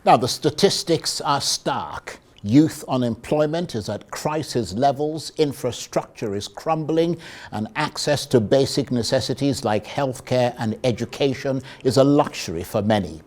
Now, the statistics are stark. Youth unemployment is at crisis levels, infrastructure is crumbling, and access to basic necessities like healthcare and education is a luxury for many.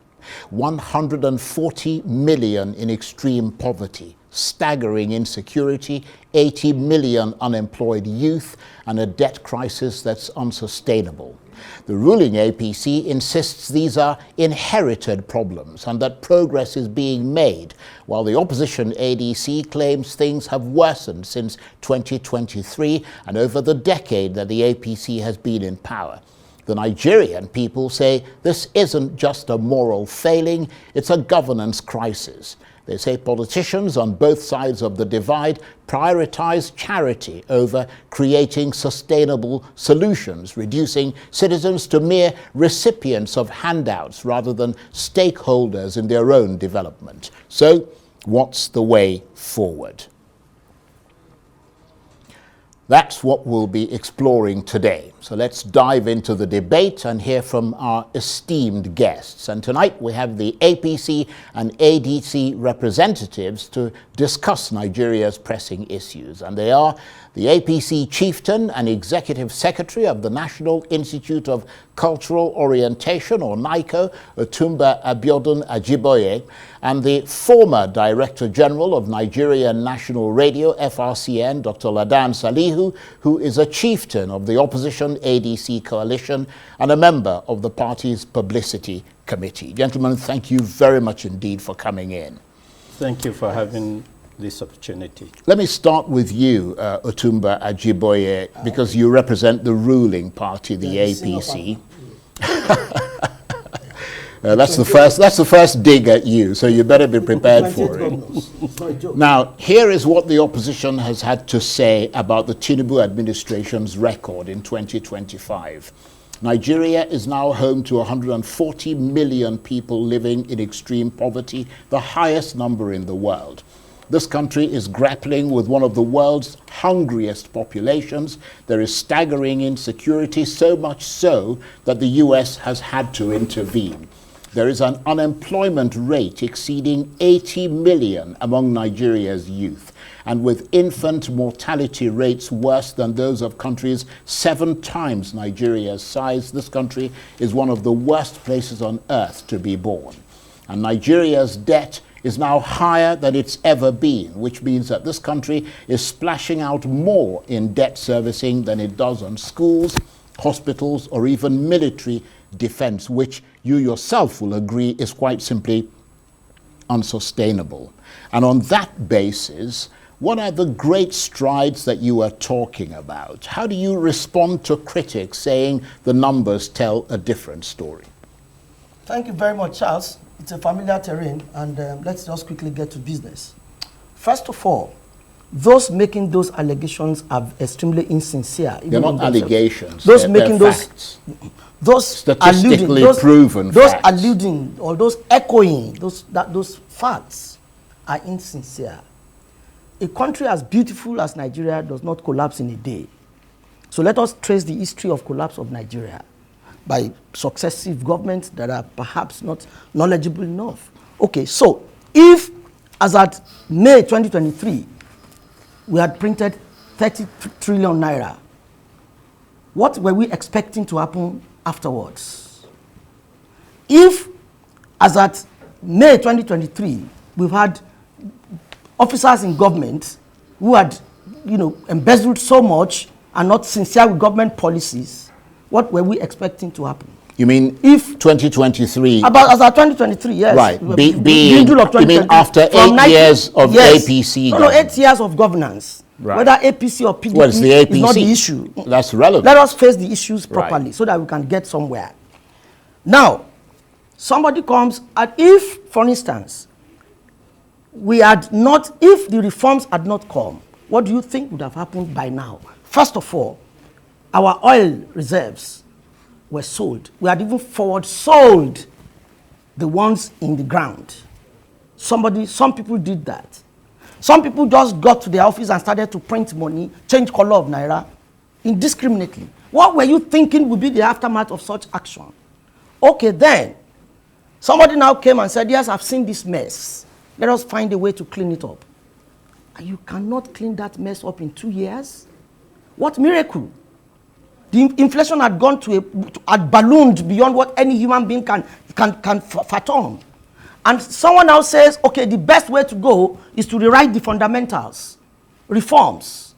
140 million in extreme poverty, staggering insecurity, 80 million unemployed youth, and a debt crisis that's unsustainable. The ruling APC insists these are inherited problems and that progress is being made, while the opposition ADC claims things have worsened since 2023 and over the decade that the APC has been in power. The Nigerian people say this isn't just a moral failing, it's a governance crisis. They say politicians on both sides of the divide prioritize charity over creating sustainable solutions, reducing citizens to mere recipients of handouts rather than stakeholders in their own development. So, what's the way forward? That's what we'll be exploring today. So let's dive into the debate and hear from our esteemed guests. And tonight we have the APC and ADC representatives to discuss Nigeria's pressing issues. And they are the APC chieftain and executive secretary of the National Institute of Cultural Orientation, or NICO, Otumba Abiodun Ajiboye, and the former Director General of Nigerian National Radio, FRCN, Dr. Ladan Salihu, who is a chieftain of the opposition ADC coalition and a member of the party's publicity committee. Gentlemen, thank you very much indeed for coming in. Thank you for having this opportunity. Let me start with you, Otumba Ajiboye, because you represent the ruling party, the APC. That's the first dig at you, so you better be prepared for it. Now, here is what the opposition has had to say about the Tinubu administration's record in 2025. Nigeria is now home to 140 million people living in extreme poverty, the highest number in the world. This country is grappling with one of the world's hungriest populations. There is staggering insecurity, so much so that the US has had to intervene. There is an unemployment rate exceeding 80 million among Nigeria's youth, and with infant mortality rates worse than those of countries 7 times Nigeria's size, this country is one of the worst places on earth to be born. And Nigeria's debt is now higher than it's ever been, which means that this country is splashing out more in debt servicing than it does on schools, hospitals, or even military defense, which you yourself will agree is quite simply unsustainable. And on that basis, what are the great strides that you are talking about? How do you respond to critics saying the numbers tell a different story? Thank you very much, Charles. It's a familiar terrain, and let's just quickly get to business. First of all, those making those allegations are extremely insincere. They're not allegations. Those they're making facts. those statistically alluding, proven those facts. alluding or those echoing those facts are insincere. A country as beautiful as Nigeria does not collapse in a day. So let us trace the history of collapse of Nigeria by successive governments that are perhaps not knowledgeable enough. Okay, so if, as at May 2023, we had printed 30 trillion naira, what were we expecting to happen afterwards? If, as at May 2023, we've had officers in government who had, embezzled so much and not sincere with government policies, what were we expecting to happen? You mean if 2023? About as at 2023, yes. Right. You mean after 8 years of APC? No, 8 years of governance. Right. Whether APC or PDP it's the APC. is not the issue. That's relevant. Let us face the issues properly, right, so that we can get somewhere. Now, somebody comes, and if, for instance, if the reforms had not come, what do you think would have happened by now? First of all, our oil reserves were sold. We had even forward sold the ones in the ground. Some people did that. Some people just got to their office and started to print money, change color of naira indiscriminately. What were you thinking would be the aftermath of such action? Okay, then, Somebody now came and said, yes, I've seen this mess. Let us find a way to clean it up. And you cannot clean that mess up in 2 years? What miracle? The inflation had gone had ballooned beyond what any human being can fathom. And someone now says, okay, the best way to go is to rewrite the fundamentals, reforms.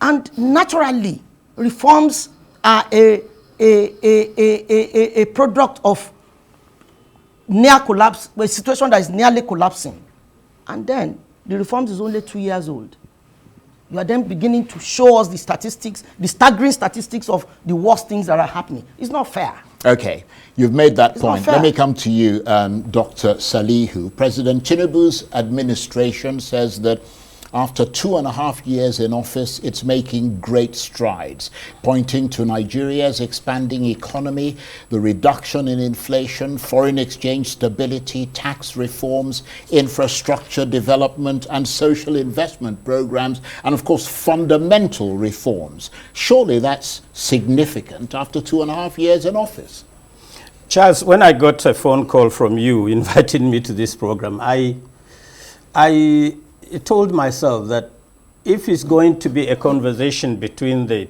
And naturally, reforms are a product of near collapse, a situation that is nearly collapsing. And then the reforms is only 2 years old. You are then beginning to show us the statistics, the staggering statistics of the worst things that are happening. It's not fair. Okay, you've made that It's point. not fair. Let me come to you, Dr. Salihu. President Tinubu's administration says that after 2.5 years in office, it's making great strides, pointing to Nigeria's expanding economy, the reduction in inflation, foreign exchange stability, tax reforms, infrastructure development, and social investment programs, and of course, fundamental reforms. Surely that's significant after 2.5 years in office. Charles, when I got a phone call from you inviting me to this program, I told myself that if it's going to be a conversation between the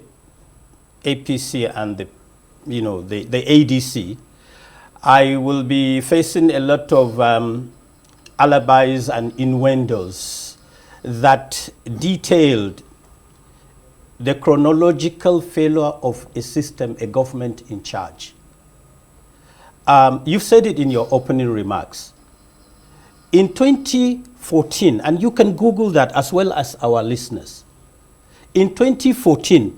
APC and the ADC, I will be facing a lot of alibis and innuendos that detailed the chronological failure of a system, a government in charge. You've said it in your opening remarks. In 2014, and you can Google that as well as our listeners. In 2014,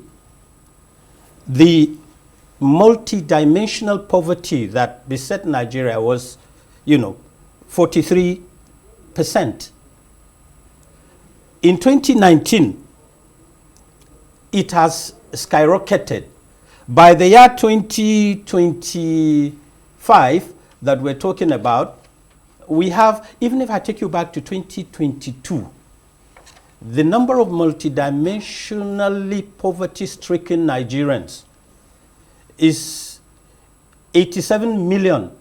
the multi-dimensional poverty that beset Nigeria was, 43%. In 2019, it has skyrocketed. By the year 2025 that we're talking about, we have, even if I take you back to 2022, the number of multidimensionally poverty-stricken Nigerians is 87 million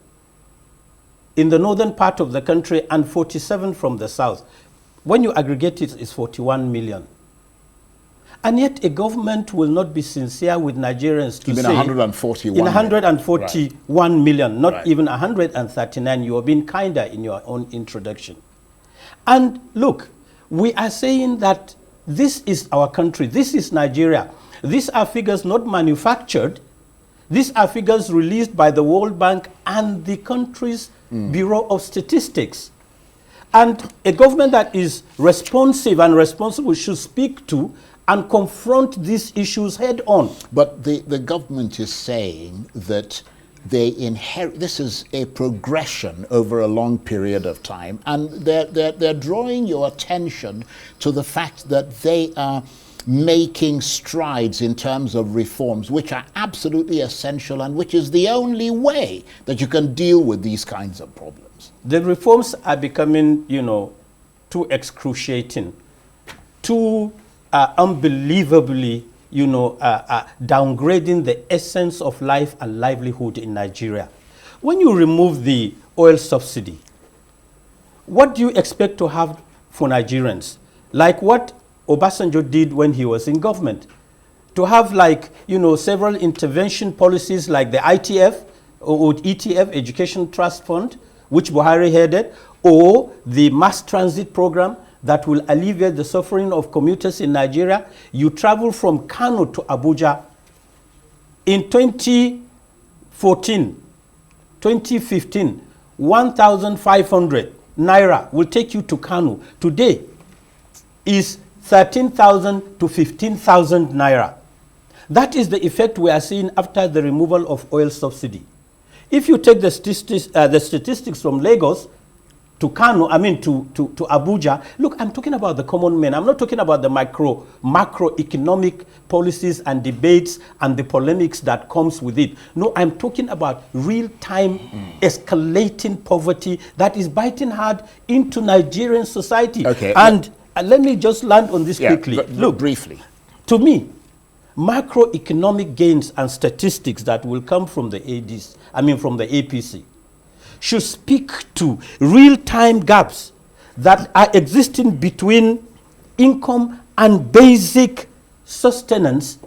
in the northern part of the country and 47 from the south. When you aggregate it, it's 41 million. And yet a government will not be sincere with Nigerians to say 141 in 141 right. million, not right. even 139. You are being kinder in your own introduction. And look, we are saying that this is our country, this is Nigeria. These are figures not manufactured. These are figures released by the World Bank and the country's Bureau of Statistics. And a government that is responsive and responsible should speak to and confront these issues head on. But the government is saying that they inherit, this is a progression over a long period of time, and they're drawing your attention to the fact that they are making strides in terms of reforms which are absolutely essential and which is the only way that you can deal with these kinds of problems. The reforms are becoming, too excruciating, too unbelievably, downgrading the essence of life and livelihood in Nigeria. When you remove the oil subsidy, what do you expect to have for Nigerians? Like what Obasanjo did when he was in government. To have several intervention policies like the ITF or ETF, Education Trust Fund, which Buhari headed, or the mass transit program that will alleviate the suffering of commuters in Nigeria. You travel from Kano to Abuja. In 2014, 2015, 1,500 naira will take you to Kano. Today is 13,000 to 15,000 naira. That is the effect we are seeing after the removal of oil subsidy. If you take the statistics from Lagos to Kano, to Abuja, look, I'm talking about the common man. I'm not talking about the macroeconomic policies and debates and the polemics that comes with it. No, I'm talking about real-time escalating poverty that is biting hard into Nigerian society. Okay. And let me just land on this quickly. Look, briefly. To me, macroeconomic gains and statistics that will come from the from the APC should speak to real-time gaps that are existing between income and basic sustenance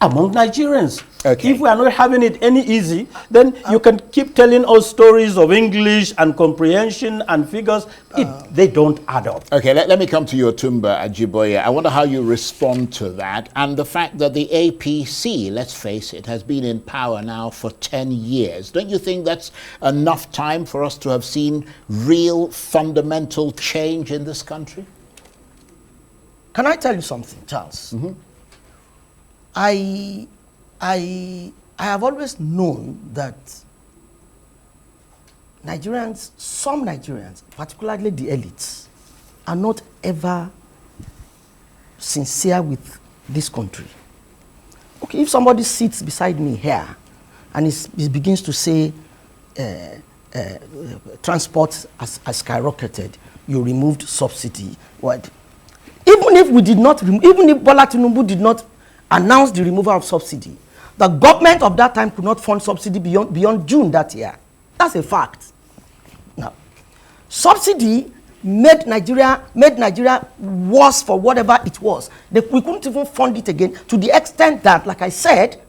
among Nigerians. Okay. If we are not having it any easy, then you can keep telling us stories of English and comprehension and figures. They don't add up. Okay, let me come to your Tumba, Ajiboye. I wonder how you respond to that and the fact that the APC, let's face it, has been in power now for 10 years. Don't you think that's enough time for us to have seen real fundamental change in this country? Can I tell you something, Charles? Mm-hmm. I have always known that Nigerians, some Nigerians, particularly the elites, are not ever sincere with this country. Okay, if somebody sits beside me here and he begins to say transport has skyrocketed, you removed subsidy, what? Even if we did not, even if Bola Tinubu did not announce the removal of subsidy, the government of that time could not fund subsidy beyond June that year. That's a fact. Now, subsidy made Nigeria worse for whatever it was. We couldn't even fund it again, to the extent that, like I said,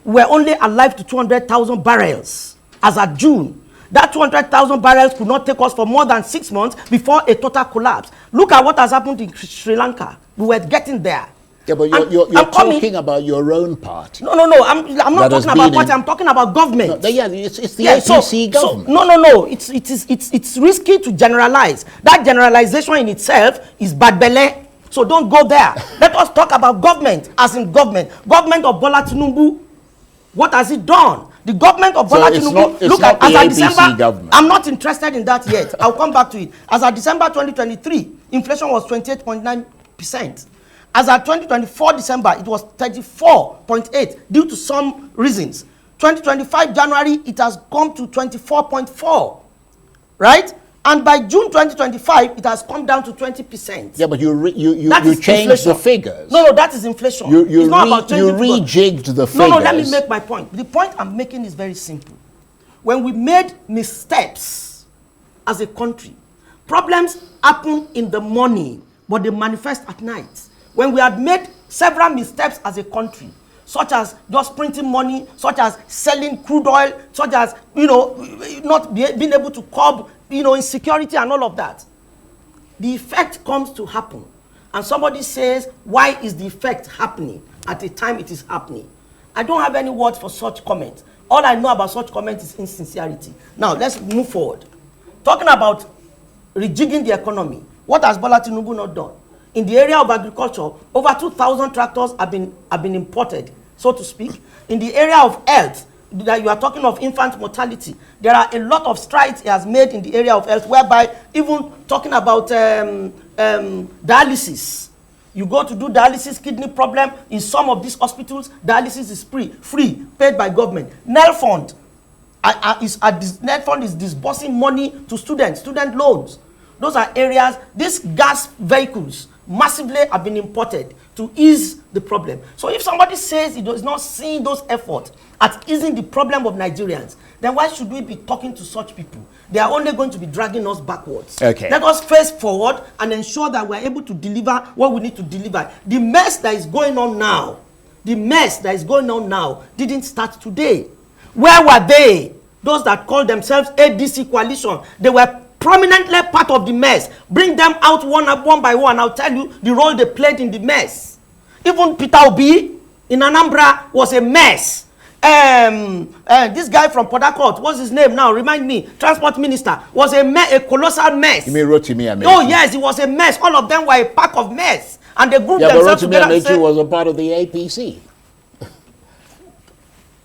we're only alive to 200,000 barrels as at June. That 200,000 barrels could not take us for more than 6 months before a total collapse. Look at what has happened in Sri Lanka. We were getting there. Yeah, but you're talking about your own party. No. I'm not talking about party. I'm talking about government. No, yeah, it's the APC government. No. It's risky to generalize. That generalization in itself is bad belly. So don't go there. Let us talk about government, as in government. Government of Bola Tinubu. What has it done? The government of Bola Tinubu. Look at as at December. Government. I'm not interested in that yet. I'll come back to it. As at December 2023, inflation was 28.9%. As at 2024 December, it was 34.8 due to some reasons. 2025 January, it has come to 24.4, right? And by June 2025, it has come down to 20%. Yeah, but you changed inflation. The figures. No, that is inflation. You rejigged the figures. No, let me make my point. The point I'm making is very simple. When we made missteps as a country, problems happen in the morning, but they manifest at night. When we had made several missteps as a country, such as just printing money, such as selling crude oil, such as, not being able to curb, insecurity and all of that, the effect comes to happen. And somebody says, why is the effect happening at the time it is happening? I don't have any words for such comment. All I know about such comment is insincerity. Now, let's move forward. Talking about rejigging the economy, what has Bola Tinubu not done? In the area of agriculture, over 2,000 tractors have been imported, so to speak. In the area of health, that you are talking of infant mortality, there are a lot of strides he has made in the area of health, whereby even talking about dialysis. You go to do dialysis, kidney problem, in some of these hospitals, dialysis is free, paid by government. NEL Fund is disbursing money to student loans. Those are areas, these gas vehicles massively have been imported to ease the problem. So if somebody says he does not see those efforts at easing the problem of Nigerians, then why should we be talking to such people? They are only going to be dragging us backwards. Okay. Let us face forward and ensure that we are able to deliver what we need to deliver. The mess that is going on now didn't start today. Where were they? Those that call themselves ADC coalition, they were prominently part of the mess. Bring them out one by one. I'll tell you the role they played in the mess. Even Peter Obi in Anambra was a mess. This guy from Port Harcourt, what's his name now? Remind me. Transport minister was a colossal mess. You mean Rotimi Amechi? Oh yes, it was a mess. All of them were a pack of mess, and they grouped themselves together. But Rotimi Amechi was a part of the APC.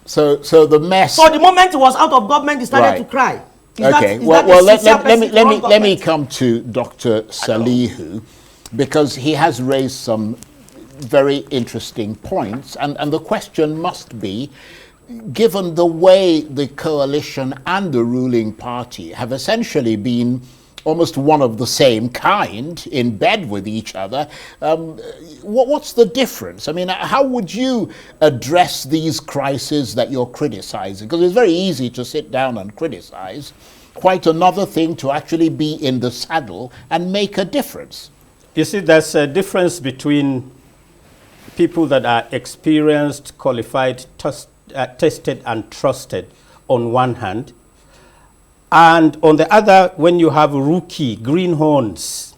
So the mess. So the moment he was out of government, he started to cry. Let me come to Dr. Salihu, because he has raised some very interesting points, and the question must be, given the way the coalition and the ruling party have essentially been almost one of the same kind, in bed with each other, what's the difference? I mean, how would you address these crises that you're criticizing? Because it's very easy to sit down and criticize, quite another thing to actually be in the saddle and make a difference. You see, there's a difference between people that are experienced, qualified, tested and trusted on one hand, and on the other, when you have rookie greenhorns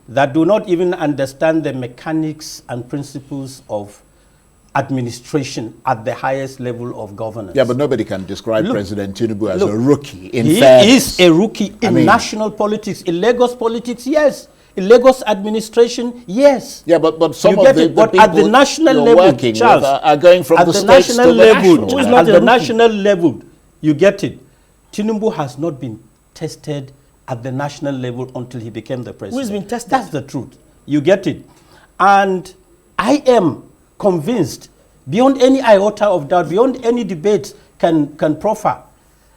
that do not even understand the mechanics and principles of administration at the highest level of governance. Yeah, but nobody can describe President Tinubu as a rookie. He is a rookie in national politics, in Lagos politics, yes. In Lagos administration, yes. Yeah, but some of the but people at the national level, Charles, are going from the states to the national level. At the national level, you get it. Tinubu has not been tested at the national level until he became the president. Who's been tested? That's the truth. You get it. And I am convinced, beyond any iota of doubt, beyond any debate can proffer,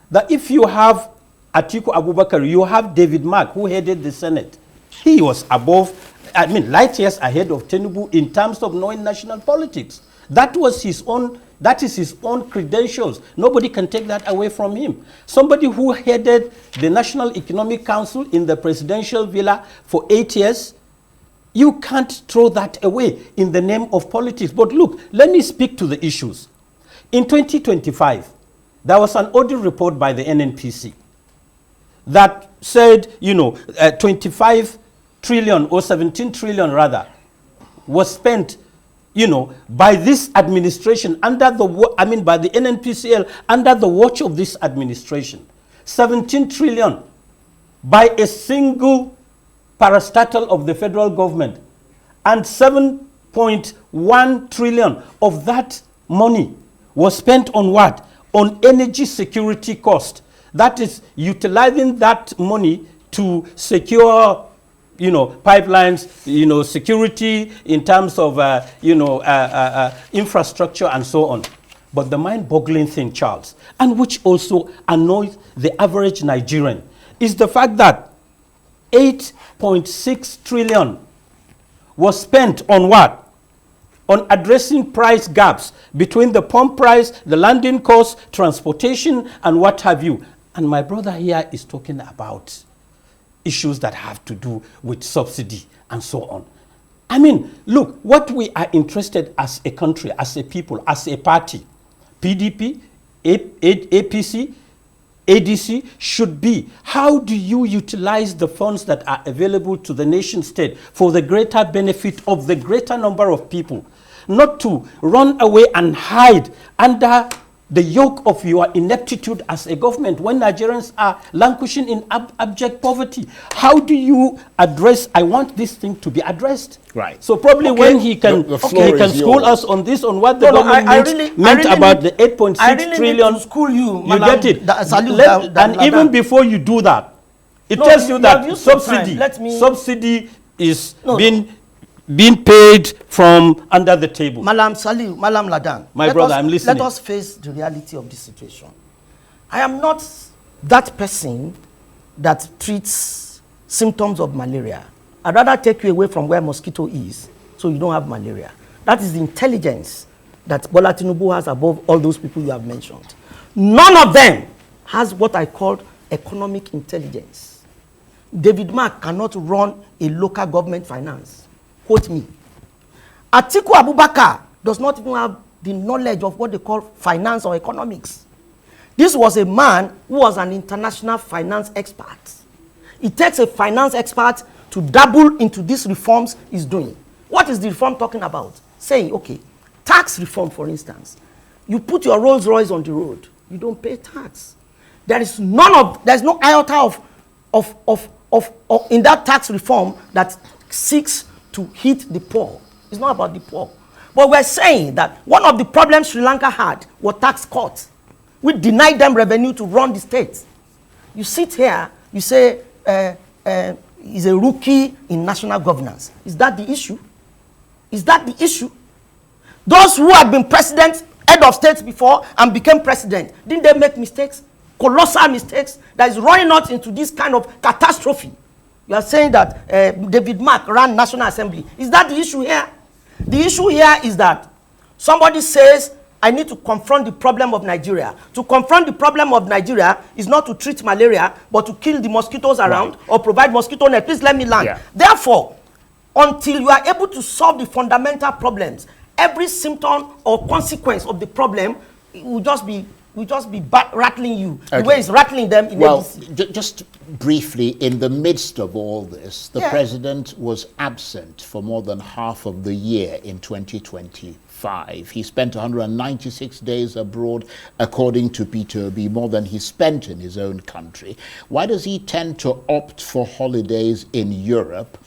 that if you have Atiku Abubakar, you have David Mark, who headed the Senate. He was above, I mean, light years ahead of Tinubu in terms of knowing national politics. That is his own credentials. Nobody can take that away from him. Somebody who headed the National Economic Council in the presidential villa for 8 years, you can't throw that away in the name of politics. But look, let me speak to the issues. In 2025, there was an audit report by the NNPC that said, 25 trillion or 17 trillion rather was spent, by this administration by the NNPCL under the watch of this administration. 17 trillion by a single parastatal of the federal government, and 7.1 trillion of that money was spent on what? On energy security cost. That is utilizing that money to secure, pipelines, security in terms of, infrastructure and so on. But the mind-boggling thing, Charles, and which also annoys the average Nigerian, is the fact that 8.6 trillion was spent on what? On addressing price gaps between the pump price, the landing cost, transportation, and what have you. And my brother here is talking about issues that have to do with subsidy and so on. I mean, look, what we are interested as a country, as a people, as a party, PDP, APC, ADC, should be, how do you utilize the funds that are available to the nation state for the greater benefit of the greater number of people, not to run away and hide under the yoke of your ineptitude as a government when Nigerians are languishing in abject poverty. How do you address, I want this thing to be addressed. Right. So probably when he can, school us on this, on what the government meant about the 8.6 trillion. School you, you get it. And even before you do that, it tells you that subsidy is being paid from under the table. Malam Salihu, Malam Ladan. My brother, I'm listening. Let us face the reality of this situation. I am not that person that treats symptoms of malaria. I'd rather take you away from where mosquito is so you don't have malaria. That is the intelligence that Bola Tinubu has above all those people you have mentioned. None of them has what I call economic intelligence. David Mark cannot run a local government finance. Quote me. Atiku Abubakar does not even have the knowledge of what they call finance or economics. This was a man who was an international finance expert. It takes a finance expert to dabble into these reforms he's doing. What is the reform talking about? Saying, okay, tax reform, for instance. You put your Rolls Royce on the road, you don't pay tax. There's no iota of in that tax reform that seeks to hit the poor. It's not about the poor. But we're saying that one of the problems Sri Lanka had was tax cuts. We denied them revenue to run the state. You sit here, you say he's a rookie in national governance. Is that the issue? Is that the issue? Those who had been president, head of state before and became president, didn't they make mistakes? Colossal mistakes that is running us into this kind of catastrophe. You are saying that David Mark ran National Assembly. Is that the issue here? The issue here is that somebody says I need to confront the problem of Nigeria. To confront the problem of Nigeria is not to treat malaria, but to kill the mosquitoes around or provide mosquito net. Please let me land. Yeah. Therefore, until you are able to solve the fundamental problems, every symptom or consequence of the problem will just be rattling you. Okay. The way it's rattling them in just briefly, in the midst of all this, the president was absent for more than half of the year in 2025. He spent 196 days abroad, according to Peter Obi, more than he spent in his own country. Why does he tend to opt for holidays in Europe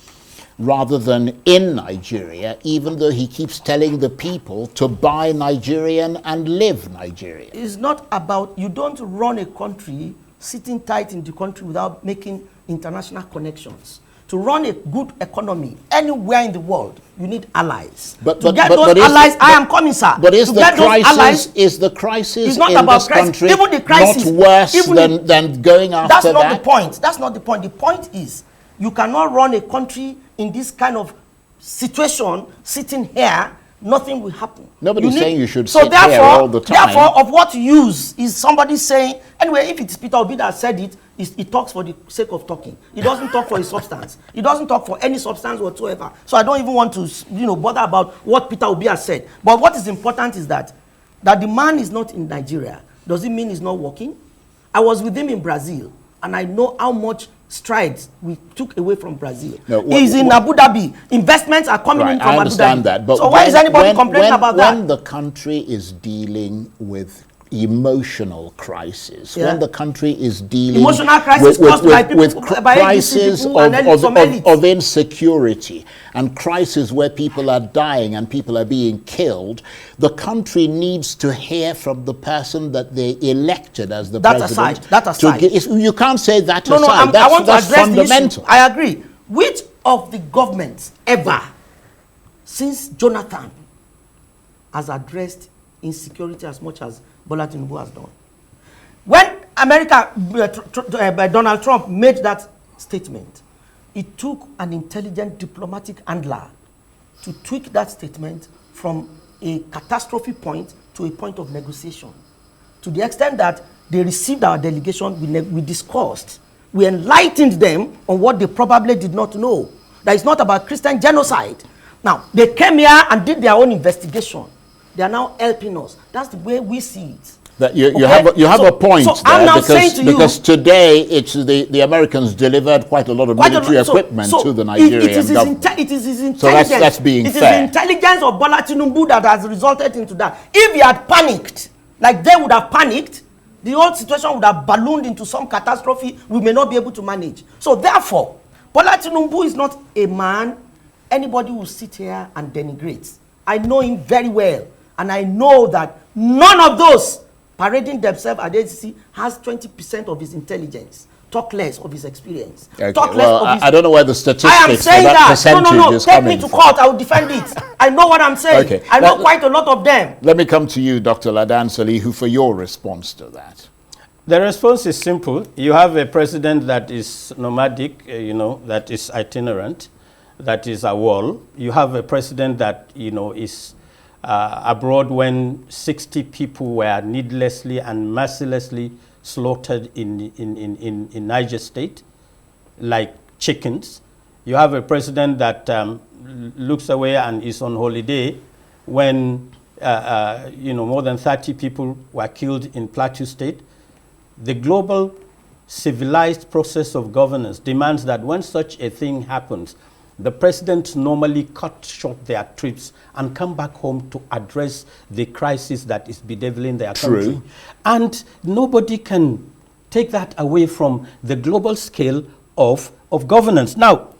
rather than in Nigeria, even though he keeps telling the people to buy Nigerian and live Nigerian? It's not about, you don't run a country sitting tight in the country without making international connections. To run a good economy anywhere in the world, you need allies. To get those allies, I am coming, sir. But is the crisis in this country even the crisis, not worse than going after that? That's not the point. That's not the point. The point is, you cannot run a country in this kind of situation, sitting here, nothing will happen. Nobody's saying you should sit here all the time. Therefore, of what use is somebody saying, anyway, if it's Peter Obi that said it, he talks for the sake of talking. He doesn't talk for his substance. He doesn't talk for any substance whatsoever. So I don't even want to bother about what Peter Obi has said. But what is important is that the man is not in Nigeria. Does it mean he's not working? I was with him in Brazil, and I know how much strides we took away from Brazil. He's in Abu Dhabi. Investments are coming in from Abu Dhabi. I understand that. But so why is anybody complaining about that? When the country is dealing with emotional crisis, when the country is dealing emotional crisis with crisis of insecurity and crisis where people are dying and people are being killed, the country needs to hear from the person that they elected as the president. That aside. You can't say that aside. I want to address fundamental. The issue. I agree. Which of the governments ever since Jonathan has addressed insecurity as much as Bola Tinubu has done? When Donald Trump made that statement, it took an intelligent diplomatic handler to tweak that statement from a catastrophe point to a point of negotiation. To the extent that they received our delegation, we discussed, we enlightened them on what they probably did not know. That it's not about Christian genocide. Now, they came here and did their own investigation. They are now helping us. That's the way we see it. That you have a point there, because today it's the Americans delivered quite a lot of military equipment to the Nigerian government. It is his intelligence. So that's being fair. It is the intelligence of Bola Tinubu that has resulted into that. If he had panicked, like they would have panicked, the whole situation would have ballooned into some catastrophe we may not be able to manage. So therefore, Bola Tinubu is not a man anybody will sit here and denigrate. I know him very well, and I know that none of those parading themselves at the ACC has 20% of his intelligence. Talk less of his experience. Okay. Talk less of his... I don't know where the statistics I am saying for that percentage is take coming me to from. court, I will defend it. I know what I'm saying. Okay. I know quite a lot of them. Let me come to you, Dr. Ladan Salihu, for your response to that. The response is simple. You have a president that is nomadic, that is itinerant, that is a wall. You have a president that, is abroad when 60 people were needlessly and mercilessly slaughtered in Niger State, like chickens. You have a president that looks away and is on holiday when, more than 30 people were killed in Plateau State. The global civilized process of governance demands that when such a thing happens, the presidents normally cut short their trips and come back home to address the crisis that is bedeviling their country. And nobody can take that away from the global scale of governance. Now,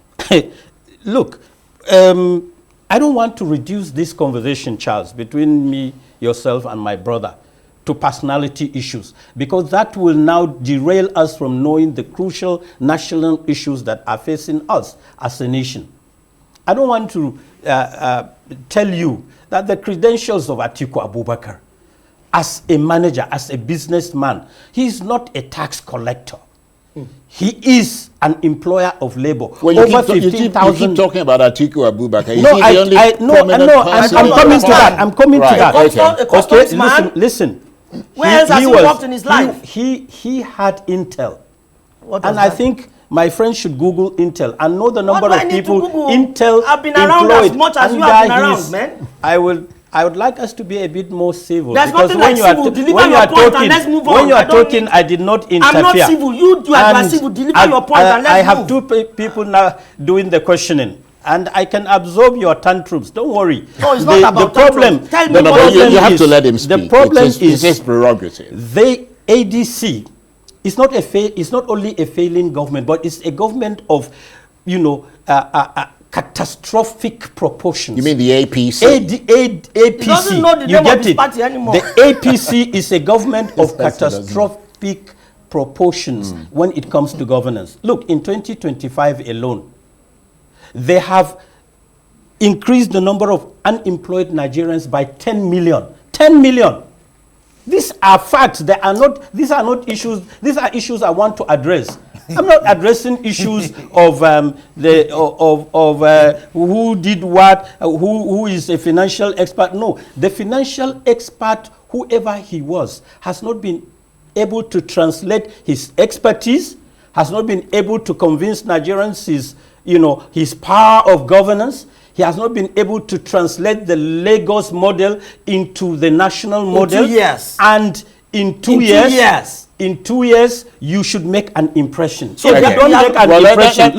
look, I don't want to reduce this conversation, Charles, between me, yourself, and my brother to personality issues, because that will now derail us from knowing the crucial national issues that are facing us as a nation. I don't want to tell you that the credentials of Atiku Abubakar as a manager, as a businessman, he is not a tax collector. He is an employer of labor. Well, you keep talking about Atiku Abubakar. No, I'm coming to that. I'm coming to that. Okay, listen. Where else has he worked in his life? He had Intel. And I think my friends should Google Intel and know the number of people Intel I've been around as much as you have been around, man. I would like us to be a bit more civil. There's nothing like civil. Deliver your point and let's move on. When you are talking, I did not interfere. I'm not civil. You are civil. Deliver your point and let's move. I have two people now doing the questioning. And I can absorb your tantrums. Don't worry. No, it's not about the problem. Tell me you have to let him speak. The problem is his prerogative. The ADC is not only a failing government, but it's a government of, catastrophic proportions. You mean the APC? APC. He doesn't know the name of his party anymore. The APC is a government of catastrophic proportions when it comes to governance. Look, in 2025 alone, they have increased the number of unemployed Nigerians by 10 million. 10 million. These are facts. These are not issues. These are issues I want to address. I'm not addressing issues of who did what, who is a financial expert. No, the financial expert, whoever he was, has not been able to translate his expertise, has not been able to convince Nigerians his power of governance. He has not been able to translate the Lagos model into the national model. In 2 years. And in 2 years. In 2 years, you should make an impression. So if you don't make an impression,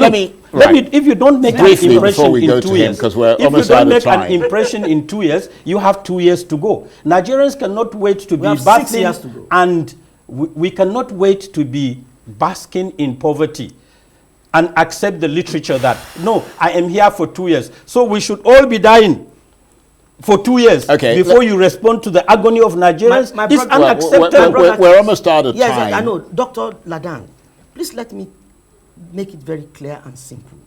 if you don't make an impression in 2 years, because we're almost out of time. An impression in 2 years, you have 2 years to go. Nigerians cannot wait to be basking, and we cannot wait to be basking in poverty and accept the literature that, no, I am here for 2 years. So we should all be dying for 2 years before you respond to the agony of Nigerians. It's unacceptable. We're almost out of time. Yes, I know. Dr. Ladan, please let me make it very clear and simple.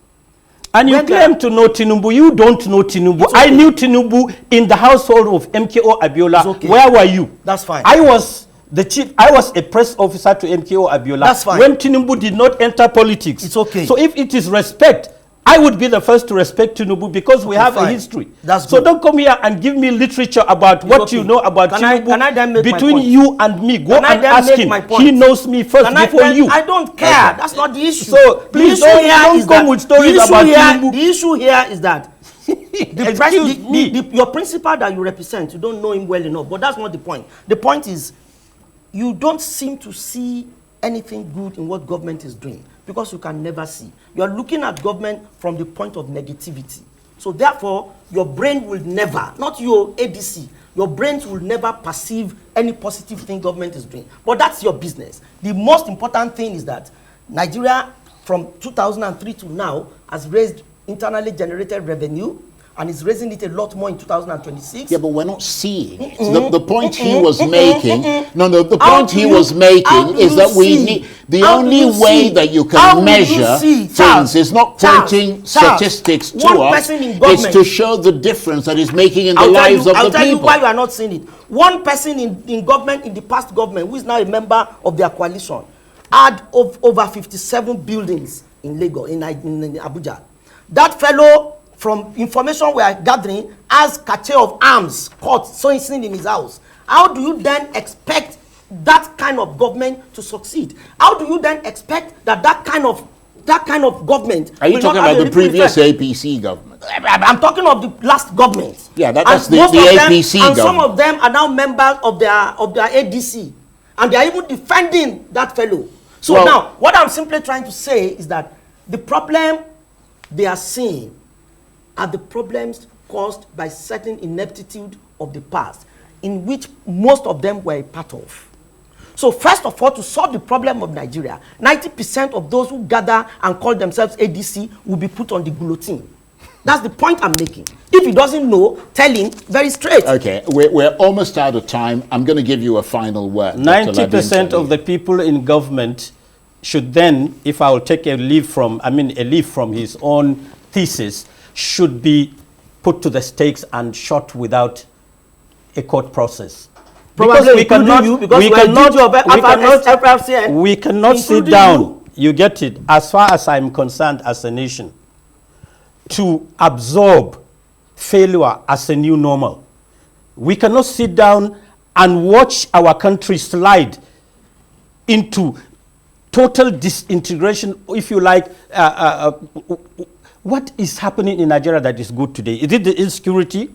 And you claim to know Tinubu. You don't know Tinubu. Okay. I knew Tinubu in the household of MKO Abiola. Okay. Where were you? That's fine. I was a press officer to MKO Abiola. That's fine. When Tinubu did not enter politics. It's okay. So if it is respect, I would be the first to respect Tinubu because we have a history. That's so good. Don't come here and give me literature about what you know about Tinubu. Can I then make between my point? you and me? Go and ask him. He knows me first before you. I don't care. Okay. That's not the issue. So please don't come with stories about Tinubu. The issue here is that your principal that you represent, you don't know him well enough. But that's not the point. The point is, you don't seem to see anything good in what government is doing because you can never see. You are looking at government from the point of negativity. So therefore, your brain will never, not your ADC, your brains will never perceive any positive thing government is doing. But that's your business. The most important thing is that Nigeria from 2003 to now has raised internally generated revenue and is raising it a lot more in 2026. Yeah, but we're not seeing it. The point he was making, the point he was making is that we need, the only way that you can measure things is not quoting statistics to us, it's to show the difference that is making in the lives of the people. I'll tell you why you are not seeing it. One person in government, in the past government, who is now a member of their coalition, had over 57 buildings in Lagos, in Abuja. That fellow, from information we are gathering, has cache of arms caught seen in his house. How do you then expect that kind of government to succeed? How do you then expect that kind of government? Are you talking about the previous APC government? I'm talking of the last government. Yeah, that's the APC government. And some of them are now members of their ADC, and they are even defending that fellow. So now, what I'm simply trying to say is that the problem they are seeing are the problems caused by certain ineptitude of the past, in which most of them were a part of. So first of all, to solve the problem of Nigeria, 90% of those who gather and call themselves ADC will be put on the guillotine. That's the point I'm making. If he doesn't know, tell him very straight. Okay, we're almost out of time. I'm going to give you a final word. 90% of the people in government should then, if I will take a leaf from his own thesis, should be put to the stakes and shot without a court process. Probably we cannot sit down You get it? As far as I'm concerned as a nation, to absorb failure as a new normal, we cannot sit down and watch our country slide into total disintegration, if you like. What is happening in Nigeria that is good today? Is it the insecurity?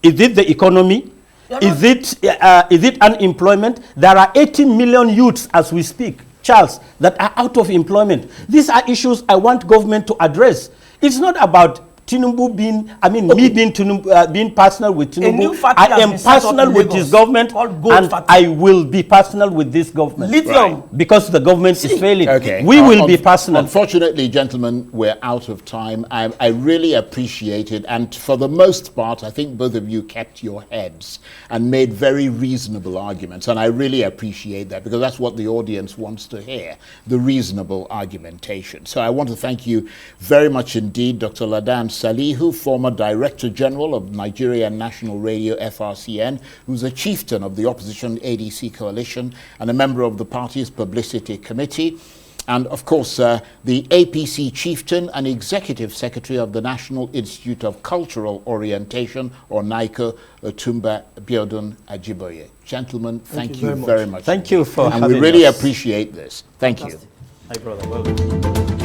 Is it the economy? Is it unemployment? There are 18 million youths as we speak, Charles, that are out of employment. These are issues I want government to address. It's not about Tinubu being, me being Tinubu, being personal with Tinubu. I am personal with this government, and I will be personal with this government. Lithium. Because the government is failing. Okay. We will be personal. Unfortunately, gentlemen, we're out of time. I really appreciate it. And for the most part, I think both of you kept your heads and made very reasonable arguments. And I really appreciate that, because that's what the audience wants to hear, the reasonable argumentation. So I want to thank you very much indeed, Dr. Ladan Salihu, former Director General of Nigerian National Radio, FRCN, who's a chieftain of the opposition ADC coalition and a member of the party's publicity committee. And of course, the APC chieftain and executive secretary of the National Institute of Cultural Orientation, or NICO, Otumba Biodun Ajiboye. Gentlemen, thank you very much. Thank you for having us. And we really appreciate this. Thank you. Hi, brother. Welcome.